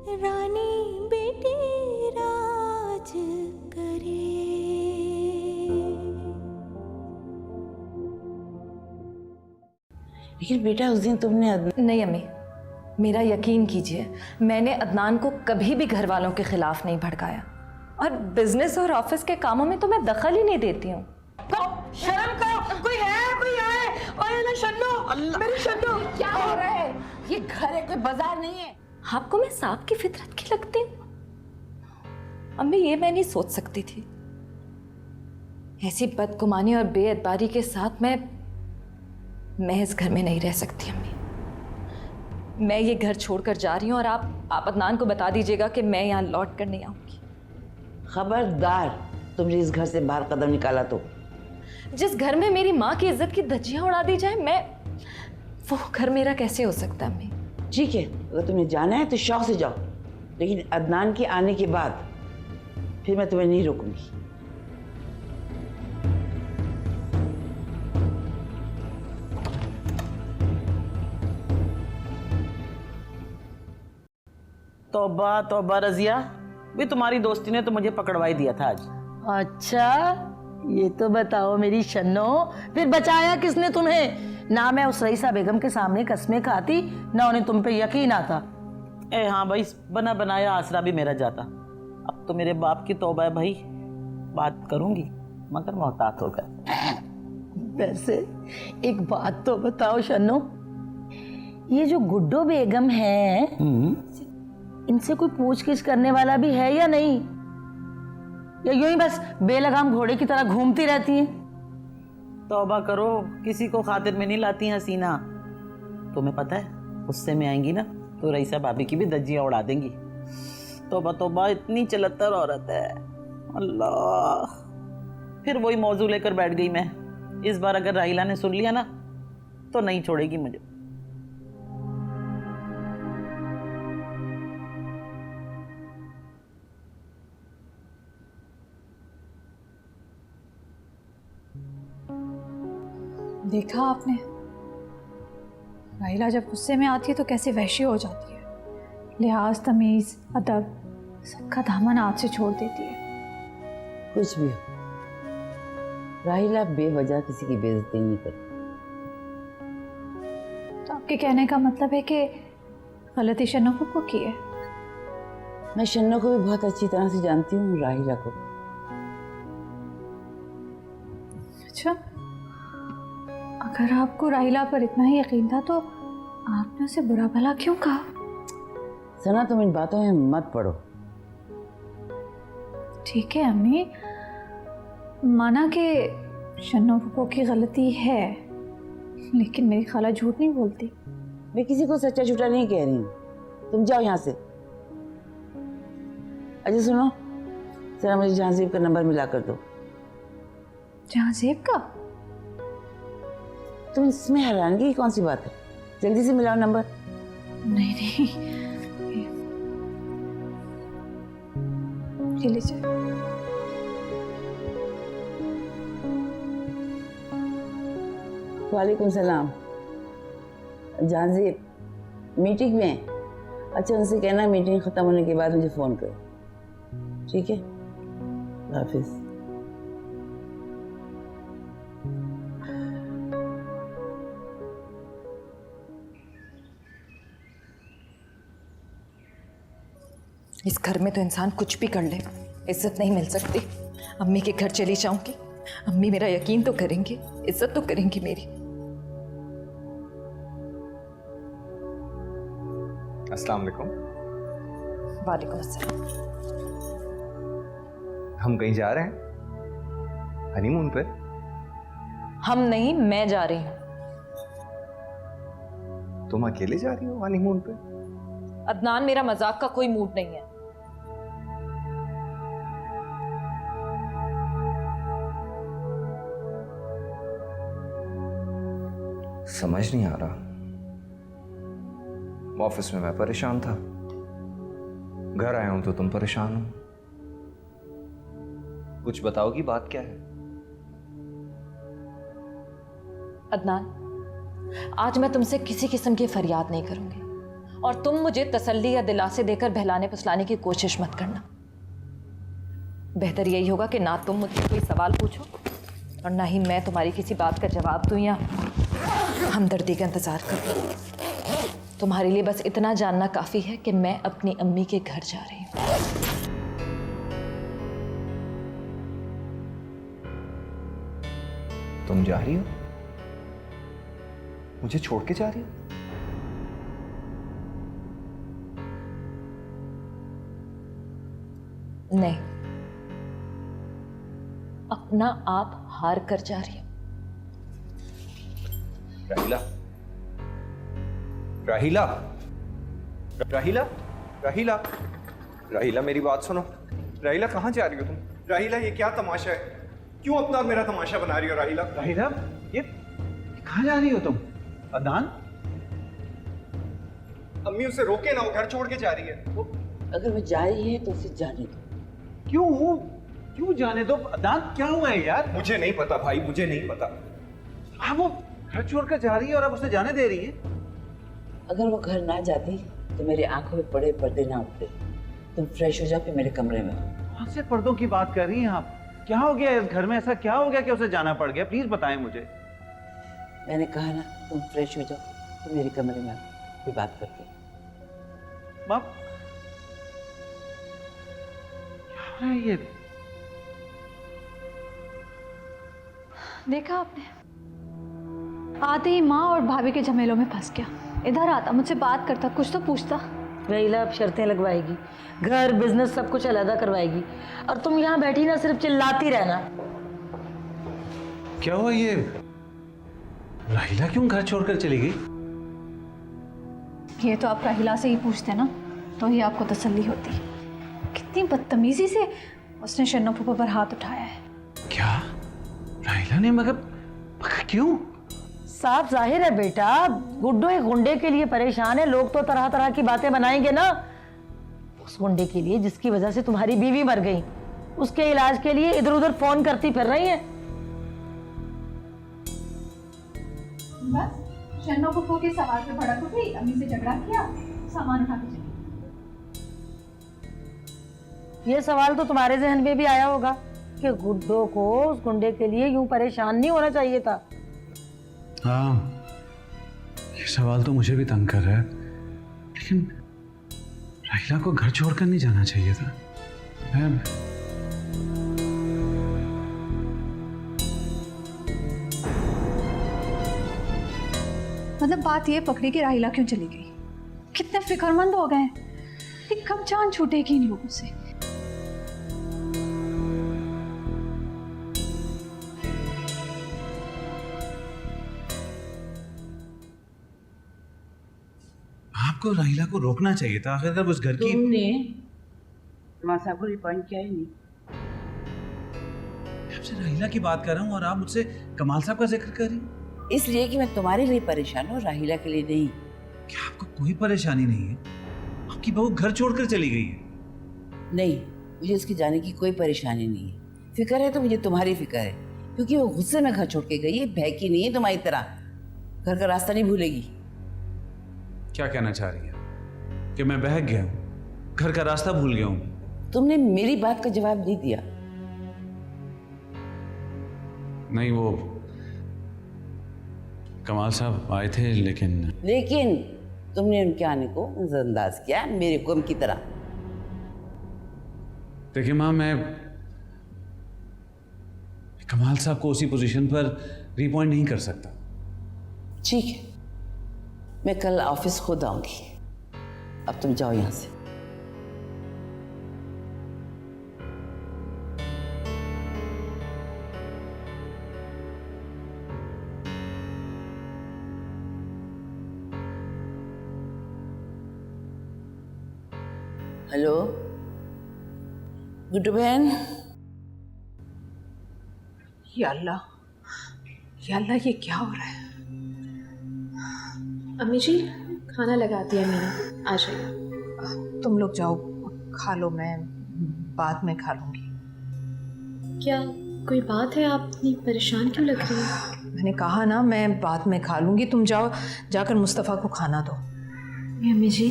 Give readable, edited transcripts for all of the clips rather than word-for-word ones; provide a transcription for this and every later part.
रानी बेटी राज करे। लेकिन बेटा उस दिन तुमने नहीं अम्मी, मेरा यकीन कीजिए, मैंने अदनान को कभी भी घर वालों के खिलाफ नहीं भड़काया, और बिजनेस और ऑफिस के कामों में तो मैं दखल ही नहीं देती हूँ। शर्म करो, कोई है ओए ना शन्नो, मेरी शन्नो। क्या हो रहा है? ये घर है, कोई बाजार नहीं है। आपको मैं सांप की फितरत की लगती हूँ? अम्मी ये मैं नहीं सोच सकती थी। ऐसी बदगुमानी और बेअदबारी के साथ मैं इस घर में नहीं रह सकती अम्मी। मैं ये घर छोड़कर जा रही हूँ, और आप अदनान को बता दीजिएगा कि मैं यहाँ लौट कर नहीं आऊंगी। खबरदार तुमने इस घर से बाहर कदम निकाला तो। जिस घर में मेरी माँ की इज्जत की धज्जियां उड़ा दी जाए, वो घर मेरा कैसे हो सकता है अम्मी? ठीक है, अगर तुम्हें जाना है तो शौक से जाओ, लेकिन अदनान के आने के बाद फिर मैं तुम्हें नहीं रोकूंगी। तौबा तौबा रजिया, भी तुम्हारी दोस्ती ने तो मुझे पकड़वाई दिया था आज। अच्छा, ये तो बताओ मेरी शन्नो, फिर बचाया किसने तुम्हें? ना मैं उस रईसा बेगम के सामने कसमें खाती, ना उन्हें तुम पे यकीन आता। हाँ भाई, बना बनाया आसरा भी मेरा जाता। अब तो मेरे बाप की तौबा है भाई, बात करूंगी मगर मोहतात होकर। वैसे एक बात तो बताओ शन्नो, ये जो गुड्डो बेगम है, इनसे कोई पूछगिछ करने वाला भी है या नहीं, या यूं ही बस बेलगाम घोड़े की तरह घूमती रहती हैं? तौबा करो, किसी को खातिर में नहीं लाती हैं हसीना। तुम्हें पता है, गुस्से में आएंगी ना तो रईसा भाभी की भी धज्जियां उड़ा देंगी। तौबा तौबा, इतनी चलत्तर औरत है, अल्लाह। फिर वही मौजू लेकर बैठ गई मैं। इस बार अगर राहिला ने सुन लिया ना तो नहीं छोड़ेगी मुझे। देखा आपने, राहिला जब गुस्से में आती है तो कैसे वहशी हो जाती है। लिहाज, तमीज, अदब सबका दामन हाथ से छोड़ देती है। कुछ भी हो, राहिला बेवजह किसी की बेइज्जती नहीं करती। तो आपके कहने का मतलब है कि गलती शन्नो को की है? मैं शन्नो को भी बहुत अच्छी तरह से जानती हूँ, राहिला को। अच्छा, अगर आपको राहिला पर इतना ही यकीन था तो आपने उसे बुरा भला क्यों कहा? सना, तुम इन बातों में मत पड़ो। ठीक है अम्मी, माना कि शन्नो फूफो की गलती है, लेकिन मेरी खाला झूठ नहीं बोलती। मैं किसी को सच्चा झूठा नहीं कह रही हूँ, तुम जाओ यहाँ से। अच्छा सुनो, जरा मुझे जहांजीब का नंबर मिला कर दो। जहांजीब का? तुम इसमें हैरानगी की कौन सी बात है? जल्दी से मिलाओ नंबर। नहीं नहीं, ये लीजिए। वालेकुम सलाम। जहांजीब मीटिंग में है। अच्छा, उनसे कहना मीटिंग खत्म होने के बाद मुझे फोन करो, ठीक है? हाफिज। इस घर में तो इंसान कुछ भी कर ले, इज्जत नहीं मिल सकती। अम्मी के घर चली जाऊंगी, अम्मी मेरा यकीन तो करेंगी, इज्जत तो करेंगी मेरी। अस्सलाम वालेकुम। वालेकुम अस्सलाम। हम कहीं जा रहे हैं हनीमून पे? हम नहीं, मैं जा रही हूँ। तुम अकेले जा रही हो हनीमून पे? अदनान, मेरा मजाक का कोई मूड नहीं है। समझ नहीं आ रहा। ऑफिस में मैं परेशान था, घर आया हूं तो तुम परेशान हो। कुछ बताओगी, बात क्या है? अदनान, आज मैं तुमसे किसी किस्म की फरियाद नहीं करूंगी, और तुम मुझे तसल्ली या दिलासे देकर बहलाने फुसलाने की कोशिश मत करना। बेहतर यही होगा कि ना तुम मुझसे कोई सवाल पूछो और ना ही मैं तुम्हारी किसी बात का जवाब दूं या हमदर्दी का इंतजार करूं। तुम्हारे लिए बस इतना जानना काफी है कि मैं अपनी अम्मी के घर जा रही हूं। तुम जा रही हो? मुझे छोड़ के जा रही हो? नहीं, अपना आप हार कर जा रही हूं। राहिला, राहिला, राहिला, राहिला, राहिला, मेरी बात सुनो। राहिला, कहाँ जा रही हो तुम? राहिला, ये क्या तमाशा है? क्यों अपना और मेरा तमाशा बना रही हो राहिला? राहिला, ये कहाँ जा रही हो तुम? अदनान? अम्मी उसे रोके ना, वो घर छोड़ के जा रही है। अगर वो जा रही है तो उसे जाने दो। क्यों? क्यों जाने दो? अदनान, क्या हुआ है यार? मुझे नहीं पता भाई, मुझे नहीं पता। हाँ, वो घर छोड़कर जा रही है और अब उसे जाने दे रही है। अगर वो घर ना जाती तो मेरी आंखों में बड़े पर्दे ना उठते। तुम फ्रेश हो जाओ, फिर मेरे कमरे में। कौन से पर्दों की बात कर रही हैं आप? क्या हो गया इस घर में? ऐसा क्या हो गया कि उसे जाना पड़ गया? प्लीज बताएं मुझे। मैंने कहा ना, तुम फ्रेश हो जाओ, फिर मेरे कमरे में आओ, फिर बात करते हैं। बाप, क्या हो रहा है ये? देखा आपने, आते ही माँ और भाभी के झमेलों में फंस गया। इधर आता, मुझसे बात करता, कुछ तो पूछता। रहीला अब शर्तें लगवाएगी, घर बिजनेस सब कुछ अलग करवाएगी, और तुम यहाँ बैठी ना सिर्फ चिल्लाती रहना। क्या हुआ ये? राहिला क्यों घर छोड़कर चली गई? ये तो आप राहिला से ही पूछते ना, तो ही आपको तसल्ली होती। कितनी बदतमीजी से उसने शन्नो फूफा पर हाथ उठाया है। क्या? राहिला ने? मगर क्यों? साफ जाहिर है बेटा, गुड्डो एक गुंडे के लिए परेशान है। लोग तो तरह तरह की बातें बनाएंगे ना। उस गुंडे के लिए जिसकी वजह से तुम्हारी बीवी मर गई, उसके इलाज के लिए इधर उधर फोन करती फिर रही है। बस शन्नो फूफा के सवाल पे भड़क उठी, अम्मी से झगड़ा किया, सामान उठा के चली। ये सवाल तो तुम्हारे जहन में भी आया होगा कि गुड्डो को उस गुंडे के लिए यूं परेशान नहीं होना चाहिए था। हाँ, ये सवाल तो मुझे भी तंग कर रहा है, लेकिन राहिला को घर छोड़कर नहीं जाना चाहिए था। मतलब बात ये पकड़ी कि राहिला क्यों चली गई। कितने फिक्रमंद हो गए, कब जान छूटेगी इन लोगों से। आपको राहिला को रोकना चाहिए था। आखिरकार उस घर की तुमने कमाल साहब को रिपॉइंट किया ही नहीं। आपसे राहिला की बात कर रहा हूँ और आप मुझसे कमाल साहब का जिक्र कर रही हैं। इसलिए कि मैं तुम्हारे लिए परेशान हूँ, राहिला के लिए नहीं। क्या आपको कोई परेशानी नहीं है? आपकी बहू घर छोड़कर चली गई है। नहीं, मुझे उसके जाने की कोई परेशानी नहीं है। फिक्र है तो मुझे तुम्हारी फिक्र है, क्योंकि वो गुस्से में घर छोड़ के गई है। बहकी नहीं है तुम्हारी तरह, घर का रास्ता नहीं भूलेगी। क्या कहना चाह रही है? कि मैं बहक गया हूँ, घर का रास्ता भूल गया हूँ? तुमने मेरी बात का जवाब नहीं दिया। नहीं, वो कमाल साहब आए थे, लेकिन तुमने उनके आने को नजरअंदाज किया, मेरे गुम की तरह। देखिए माँ, मैं कमाल साहब को उसी पोजीशन पर रिपॉइंट नहीं कर सकता। ठीक है, मैं कल ऑफिस खुद आऊंगी। अब तुम जाओ यहां से। हेलो गुड्डू बहन। या अल्लाह, ये क्या हो रहा है? अम्मी जी, खाना लगा दिया मैंने, आ जाइए। तुम लोग जाओ, खा लो, मैं बाद में खा लूंगी। क्या कोई बात है? आप इतनी परेशान क्यों लग रही हैं? मैंने कहा ना, मैं बाद में खा लूंगी। तुम जाओ, जाकर मुस्तफ़ा को खाना दो। अम्मी जी,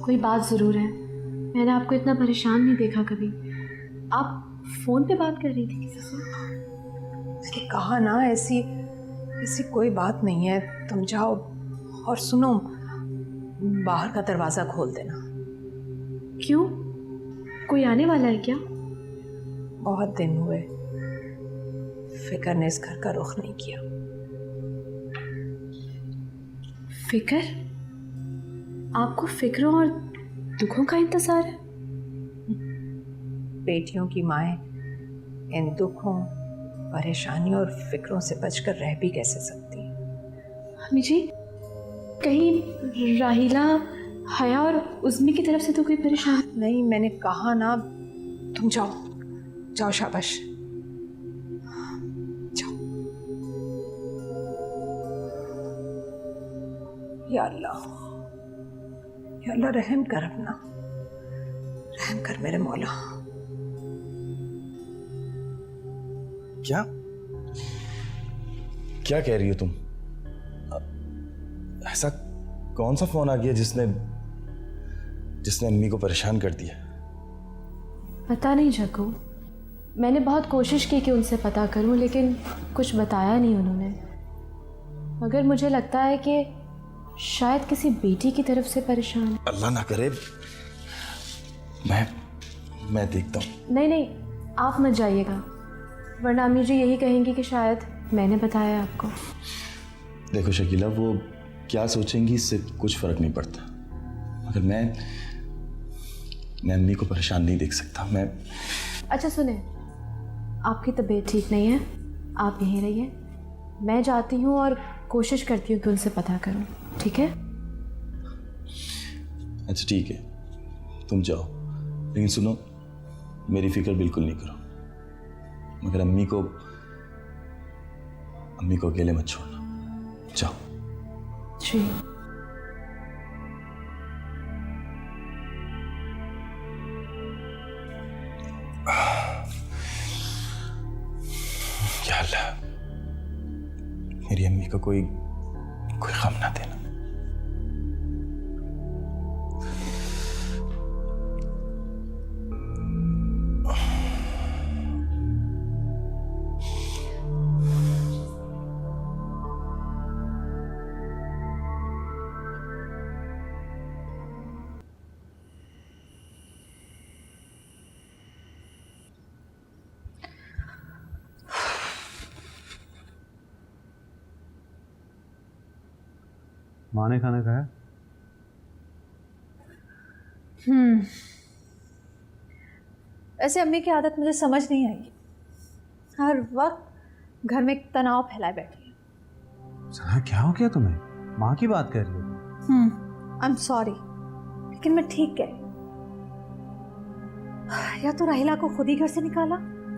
कोई बात ज़रूर है। मैंने आपको इतना परेशान नहीं देखा कभी। आप फ़ोन पे बात कर रही थी किसी से? मैंने कहा ना, ऐसी ऐसी कोई बात नहीं है। तुम जाओ और सुनो, बाहर का दरवाज़ा खोल देना। क्यों? कोई आने वाला है क्या? बहुत दिन हुए फिकर ने इस घर का रुख नहीं किया। फिक्र? आपको फिक्रों और दुखों का इंतज़ार है? बेटियों की माएँ इन दुखों, परेशानियों और फिक्रों से बचकर रह भी कैसे सकती हैं? अम्मी जी, कहीं राहिला, हया और उज़्मी की तरफ से तो कोई परेशानी? नहीं, मैंने कहा ना, तुम जाओ जाओ, शाबाश जाओ। या अल्लाह, या अल्लाह रहम कर, अपना रहम कर मेरे मौला। क्या क्या कह रही हो तुम? ऐसा कौन सा फोन आ गया जिसने अम्मी को परेशान कर दिया? पता नहीं जग्गू, मैंने बहुत कोशिश की कि उनसे पता करूं, लेकिन कुछ बताया नहीं उन्होंने। मगर मुझे लगता है कि शायद किसी बेटी की तरफ से परेशान है। अल्लाह ना करे। मैं देखता हूँ। नहीं नहीं, आप मत जाइएगा, वरना अम्मी जी यही कहेंगी कि शायद मैंने बताया आपको। देखो शकीला, वो क्या सोचेंगी इससे कुछ फर्क नहीं पड़ता, मगर मैं अम्मी को परेशान नहीं देख सकता। मैं अच्छा सुने, आपकी तबीयत ठीक नहीं है, आप यहीं रहिए। मैं जाती हूँ और कोशिश करती हूँ कि उनसे पता करूँ, ठीक है? अच्छा ठीक है, तुम जाओ, लेकिन सुनो, मेरी फिक्र बिल्कुल नहीं करो, मगर अम्मी को अकेले मत छोड़ना। जाओ। जी। या अल्लाह, मेरी अम्मी को कोई गम ना देना। माँ ने खाना खाया? ऐसे अम्मी की आदत मुझे समझ नहीं आई। हर वक्त घर में एक तनाव फैलाए बैठी है। सना, क्या हो गया तुम्हें? माँ की बात कर रही हो? आई एम सॉरी, लेकिन मैं ठीक कह रही हूँ। या तो राहिला को खुद ही घर से निकाला,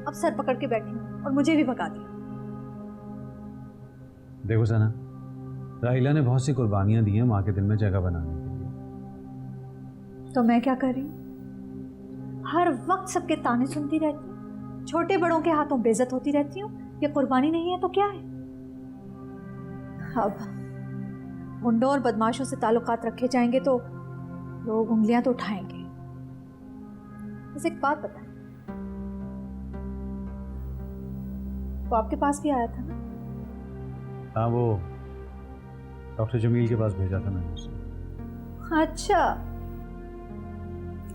अब सर पकड़ के बैठी हूँ और मुझे भी भगा दिया। देखो सना, राहिला ने बहुत सी कुर्बानियां दी हैं माँ के दिल में जगह बनाने के लिए। तो मैं क्या कर रही हूँ? हर वक्त सबके ताने सुनती रहती हूँ, छोटे बड़ों के हाथों बेइज्जत होती रहती हूँ। ये कुर्बानी नहीं है तो क्या है? अब गुंडों और बदमाशों से ताल्लुकात रखे जाएंगे तो लोग उंगलियां तो उठाएंगे। बस एक बात बताएं, वो आपके पास भी आया था ना? हाँ, वो डॉक्टर जमील के पास भेजा था मैंने उसे। अच्छा,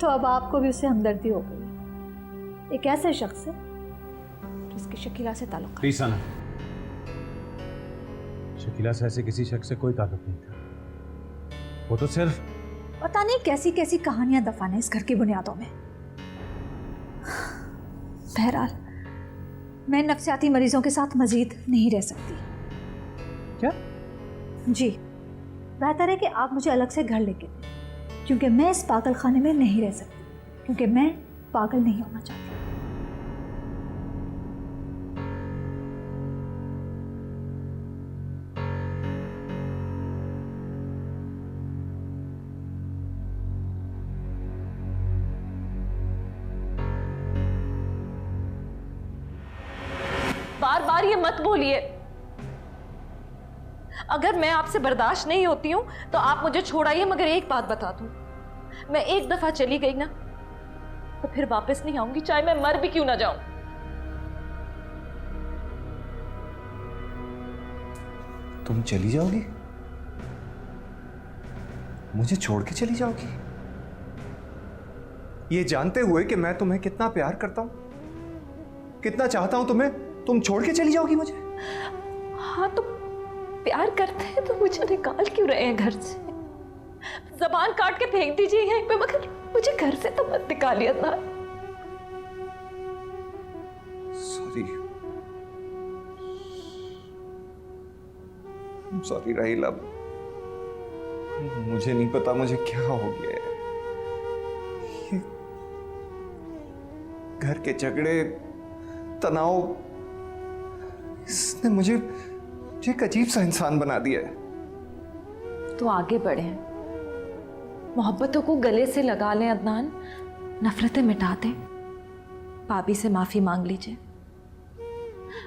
तो अब आपको भी उससे हमदर्दी हो गई। एक ऐसे शख्स है जिसकी शकीला से ताल्लुक। प्लीज सना, शकीला से ऐसे किसी शख्स से कोई ताल्लुक नहीं था। वो तो सिर्फ पता नहीं कैसी कैसी कहानियां दफाने इस घर की बुनियादों में। बहरहाल, मैं नफ्सियाती मरीजों के साथ मजीद नहीं रह सकती। क्या? जी, बेहतर है कि आप मुझे अलग से घर लेके दें, क्योंकि मैं इस पागल खाने में नहीं रह सकती, क्योंकि मैं पागल नहीं होना चाहती। बार बार ये मत बोलिए। अगर मैं आपसे बर्दाश्त नहीं होती हूँ तो आप मुझे छोड़ाइए, मगर एक बात बता दूं, मैं एक दफा चली गई ना तो फिर वापस नहीं आऊंगी, चाहे मैं मर भी क्यों ना जाऊं। तुम चली जाओगी? मुझे छोड़ के चली जाओगी? ये जानते हुए कि मैं तुम्हें कितना प्यार करता हूं, कितना चाहता हूं तुम्हें, तुम छोड़ के चली जाओगी मुझे? हाँ तो प्यार करते हैं तो मुझे निकाल क्यों रहे हैं घर से? जबान काट के फेंक दीजिए यहीं पे, मगर मुझे घर से तो मत निकालिए ना। सॉरी राहिला, मुझे नहीं पता मुझे क्या हो गया है। ये घर के झगड़े, तनाव, इसने मुझे एक अजीब सा इंसान बना दिया है। तो आगे बढ़े, मोहब्बतों को गले से लगा लें अदनान, नफरतें मिटा दें, भाभी से माफी मांग लीजिए।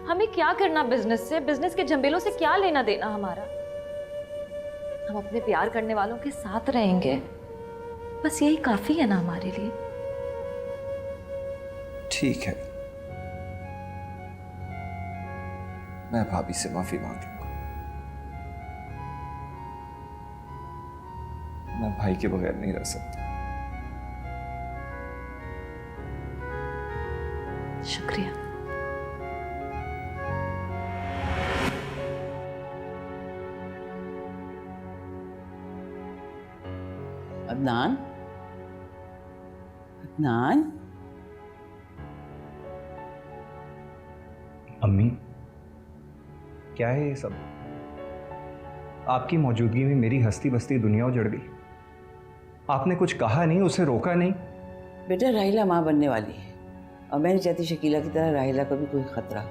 हमें क्या करना बिजनेस से, बिजनेस के झमेलों से क्या लेना देना हमारा? हम अपने प्यार करने वालों के साथ रहेंगे, बस यही काफी है ना हमारे लिए। ठीक है, मैं भाभी से माफी मांग लूंगा। मैं भाई के बगैर नहीं रह सकता। शुक्रिया। अदनान, अदनान, अम्मी, क्या है ये सब? आपकी मौजूदगी में मेरी हंसती बसती दुनिया उजड़ गई। आपने कुछ कहा नहीं, उसे रोका नहीं। बेटा राहिला माँ बनने वाली है और मैं नहीं चाहती शकीला की तरह राहिला को भी कोई खतरा हो।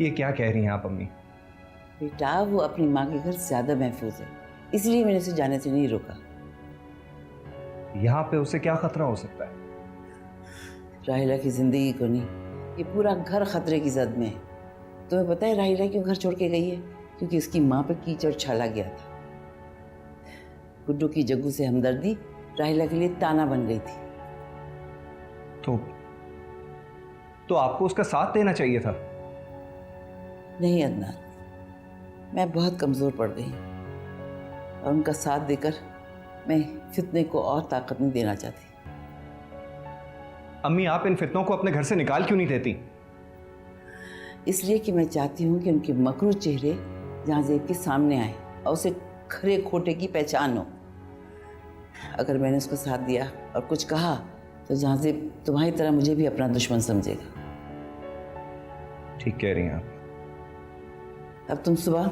ये क्या कह रही हैं आप अम्मी? बेटा वो अपनी माँ के घर ज्यादा महफूज है, इसलिए मैंने उसे जाने से नहीं रोका। यहाँ पे उसे क्या खतरा हो सकता है? राहिला की जिंदगी को नहीं, ये पूरा घर खतरे की जद में है। तुम्हें पता है राहिला क्यों घर छोड़ के गई है? क्योंकि उसकी माँ पे कीचड़ छाला गया था। गुड्डू की जग्गू से हमदर्दी राहिला के लिए ताना बन गई थी। तो आपको उसका साथ देना चाहिए था। नहीं अदनान, मैं बहुत कमजोर पड़ गई और उनका साथ देकर मैं फितने को और ताकत नहीं देना चाहती। अम्मी, आप इन फितनों को अपने घर से निकाल क्यों नहीं देती? इसलिए कि मैं चाहती हूँ कि उनके मकरू चेहरे जहांजेब के सामने आए और उसे खरे खोटे की पहचान हो। अगर मैंने उसको साथ दिया और कुछ कहा तो जहांजेब तुम्हारी तरह मुझे भी अपना दुश्मन समझेगा। ठीक कह रही हैं आप। अब तुम सुबह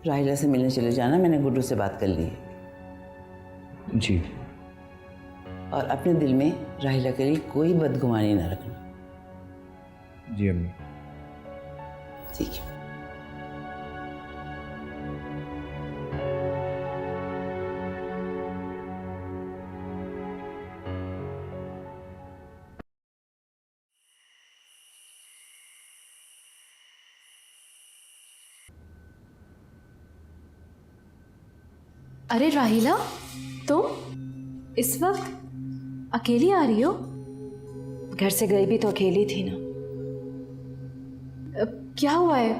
राहिला से मिलने चले जाना, मैंने गुड्डू से बात कर ली है। जी। और अपने दिल में राहिला के लिए कोई बदगुमानी ना रखना। जी अम्मी। ठीक है। अरे राहिला, तुम इस वक्त अकेली आ रही हो? घर से गई भी तो अकेली थी ना। क्या हुआ है?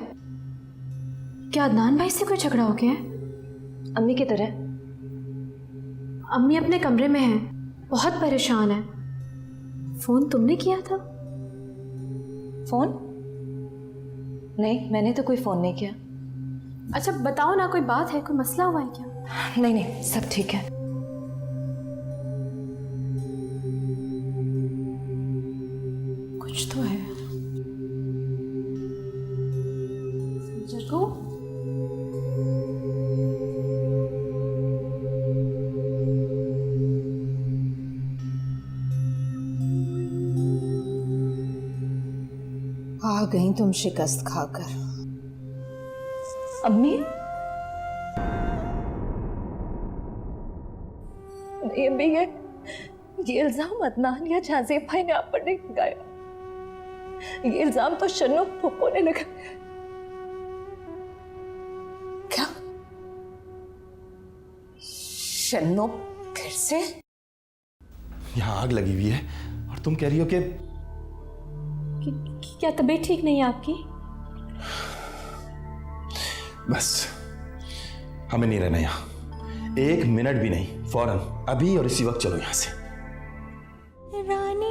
क्या अदनान भाई से कोई झगड़ा हो गया है? अम्मी की तरह। अम्मी अपने कमरे में है, बहुत परेशान है। फोन तुमने किया था? फोन? नहीं, मैंने तो कोई फोन नहीं किया। अच्छा बताओ ना, कोई बात है, कोई मसला हुआ है क्या? नहीं नहीं, सब ठीक है। कुछ तो है। जग्गू, आ गई तुम शिकस्त खाकर। अम्मी, नहीं अम्मी, ये इल्जाम अदनान या जाज़ेब भाई ने आप पर नहीं लगाया। ये इल्जाम तो शन्नो फूफो ने लगाया। शन्नो फिर से? यहाँ आग लगी हुई है और तुम कह रही हो कि क्या तबीयत ठीक नहीं है आपकी? बस हमें नहीं रहना यहाँ, 1 मिनट भी नहीं, फौरन अभी और इसी वक्त चलो यहाँ से। रानी